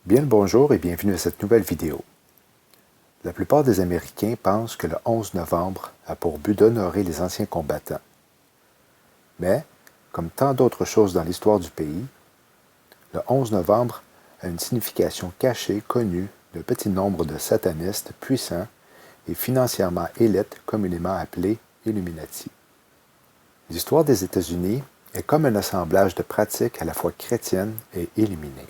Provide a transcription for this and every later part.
Bien le bonjour et bienvenue à cette nouvelle vidéo. La plupart des Américains pensent que le 11 novembre a pour but d'honorer les anciens combattants. Mais, comme tant d'autres choses dans l'histoire du pays, le 11 novembre a une signification cachée connue d'un petit nombre de satanistes puissants et financièrement élites communément appelés Illuminati. L'histoire des États-Unis est comme un assemblage de pratiques à la fois chrétiennes et illuminées.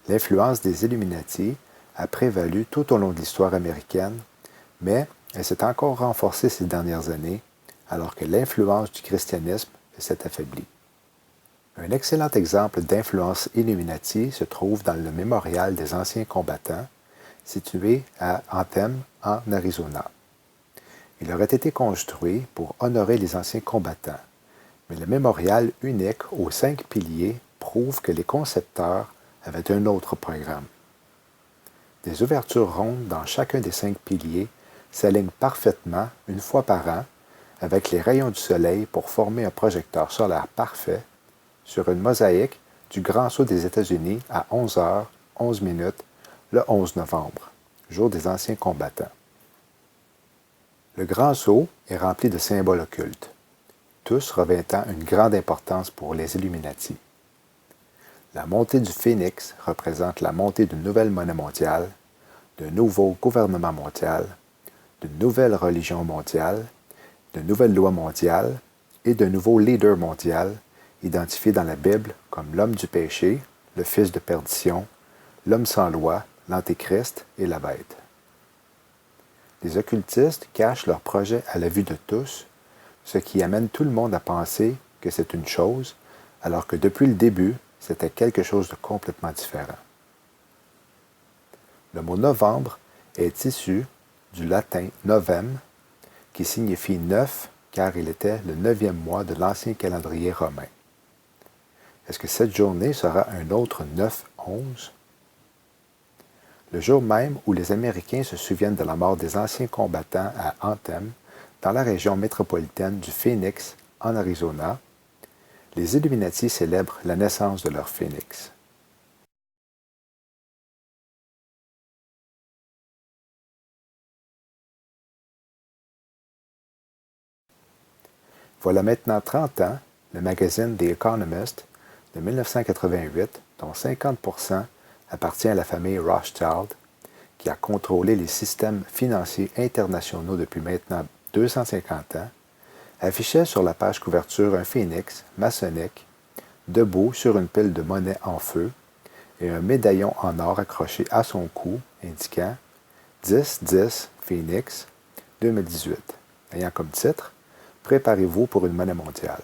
L'influence des Illuminati a prévalu tout au long de l'histoire américaine, mais elle s'est encore renforcée ces dernières années, alors que l'influence du christianisme s'est affaiblie. Un excellent exemple d'influence Illuminati se trouve dans le mémorial des anciens combattants, situé à Anthem, en Arizona. Il aurait été construit pour honorer les anciens combattants, mais le mémorial unique aux 5 piliers prouve que les concepteurs avaient un autre programme. Des ouvertures rondes dans chacun des 5 piliers s'alignent parfaitement une fois par an avec les rayons du soleil pour former un projecteur solaire parfait sur une mosaïque du Grand Saut des États-Unis à 11h11 le 11 novembre, jour des anciens combattants. Le Grand Saut est rempli de symboles occultes, tous revêtant une grande importance pour les Illuminati. La montée du phénix représente la montée d'une nouvelle monnaie mondiale, d'un nouveau gouvernement mondial, d'une nouvelle religion mondiale, de nouvelles lois mondiales et d'un nouveau leader mondial, identifié dans la Bible comme l'homme du péché, le fils de perdition, l'homme sans loi, l'antéchrist et la bête. Les occultistes cachent leurs projets à la vue de tous, ce qui amène tout le monde à penser que c'est une chose, alors que depuis le début, c'était quelque chose de complètement différent. Le mot novembre est issu du latin novem, qui signifie 9, car il était le 9e mois de l'ancien calendrier romain. Est-ce que cette journée sera un autre 9-11? Le jour même où les Américains se souviennent de la mort des anciens combattants à Anthem, dans la région métropolitaine du Phoenix, en Arizona, les Illuminati célèbrent la naissance de leur phénix. Voilà maintenant 30 ans, le magazine The Economist de 1988, dont 50% appartient à la famille Rothschild, qui a contrôlé les systèmes financiers internationaux depuis maintenant 250 ans, affichait sur la page couverture un phénix maçonnique debout sur une pile de monnaie en feu et un médaillon en or accroché à son cou indiquant 10-10 Phoenix 2018, ayant comme titre « Préparez-vous pour une monnaie mondiale ».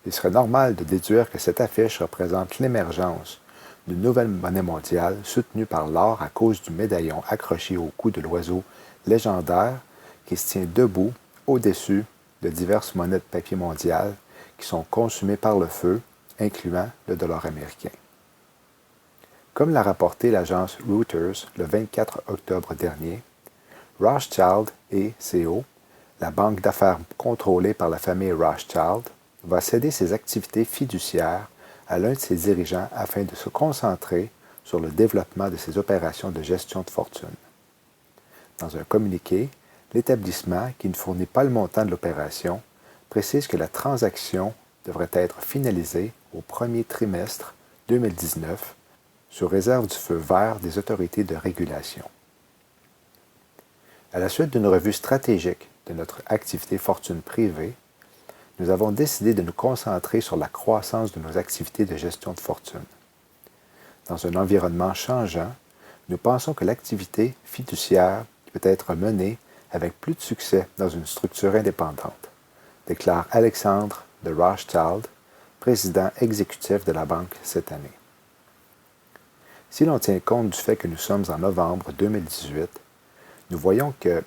Il serait normal de déduire que cette affiche représente l'émergence d'une nouvelle monnaie mondiale soutenue par l'or à cause du médaillon accroché au cou de l'oiseau légendaire qui se tient debout au-dessus de diverses monnaies de papier mondiales qui sont consumées par le feu, incluant le dollar américain. Comme l'a rapporté l'agence Reuters le 24 octobre dernier, Rothschild & Co., la banque d'affaires contrôlée par la famille Rothschild, va céder ses activités fiduciaires à l'un de ses dirigeants afin de se concentrer sur le développement de ses opérations de gestion de fortune. Dans un communiqué, l'établissement, qui ne fournit pas le montant de l'opération, précise que la transaction devrait être finalisée au premier trimestre 2019 sous réserve du feu vert des autorités de régulation. À la suite d'une revue stratégique de notre activité fortune privée, nous avons décidé de nous concentrer sur la croissance de nos activités de gestion de fortune. Dans un environnement changeant, nous pensons que l'activité fiduciaire peut être menée avec plus de succès dans une structure indépendante, déclare Alexandre de Rothschild, président exécutif de la banque cette année. Si l'on tient compte du fait que nous sommes en novembre 2018, nous voyons que,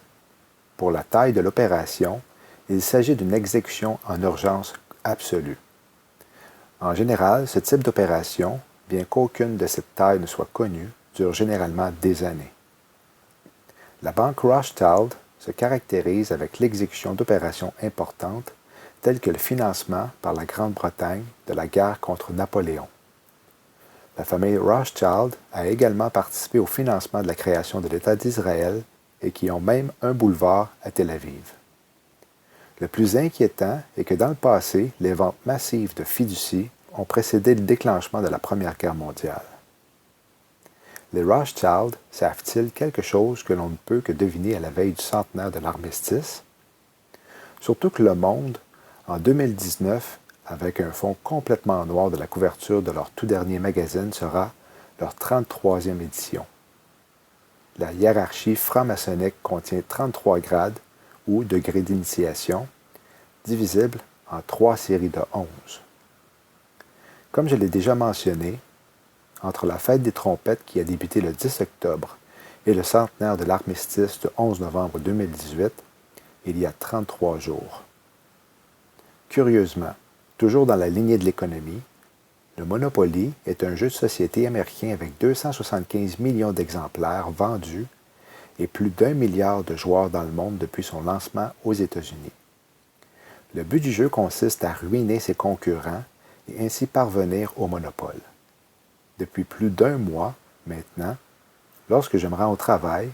pour la taille de l'opération, il s'agit d'une exécution en urgence absolue. En général, ce type d'opération, bien qu'aucune de cette taille ne soit connue, dure généralement des années. La banque Rothschild se caractérise avec l'exécution d'opérations importantes telles que le financement par la Grande-Bretagne de la guerre contre Napoléon. La famille Rothschild a également participé au financement de la création de l'État d'Israël et qui ont même un boulevard à Tel Aviv. Le plus inquiétant est que dans le passé, les ventes massives de fiducies ont précédé le déclenchement de la Première Guerre mondiale. Les Rothschild savent-ils quelque chose que l'on ne peut que deviner à la veille du centenaire de l'armistice? Surtout que Le Monde, en 2019, avec un fond complètement noir de la couverture de leur tout dernier magazine, sera leur 33e édition. La hiérarchie franc-maçonnique contient 33 grades ou degrés d'initiation, divisibles en 3 séries de 11. Comme je l'ai déjà mentionné, entre la fête des trompettes qui a débuté le 10 octobre et le centenaire de l'armistice du 11 novembre 2018, il y a 33 jours. Curieusement, toujours dans la lignée de l'économie, le Monopoly est un jeu de société américain avec 275 millions d'exemplaires vendus et plus d'1 milliard de joueurs dans le monde depuis son lancement aux États-Unis. Le but du jeu consiste à ruiner ses concurrents et ainsi parvenir au monopole. Depuis plus d'1 mois maintenant, lorsque je me rends au travail,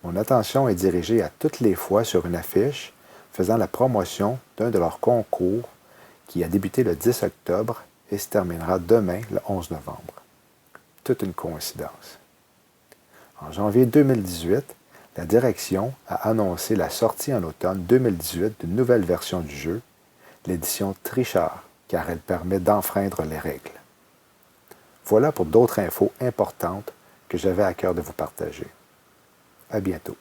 mon attention est dirigée à toutes les fois sur une affiche faisant la promotion d'un de leurs concours qui a débuté le 10 octobre et se terminera demain, le 11 novembre. Toute une coïncidence. En janvier 2018, la direction a annoncé la sortie en automne 2018 d'une nouvelle version du jeu, l'édition Trichard, car elle permet d'enfreindre les règles. Voilà pour d'autres infos importantes que j'avais à cœur de vous partager. À bientôt.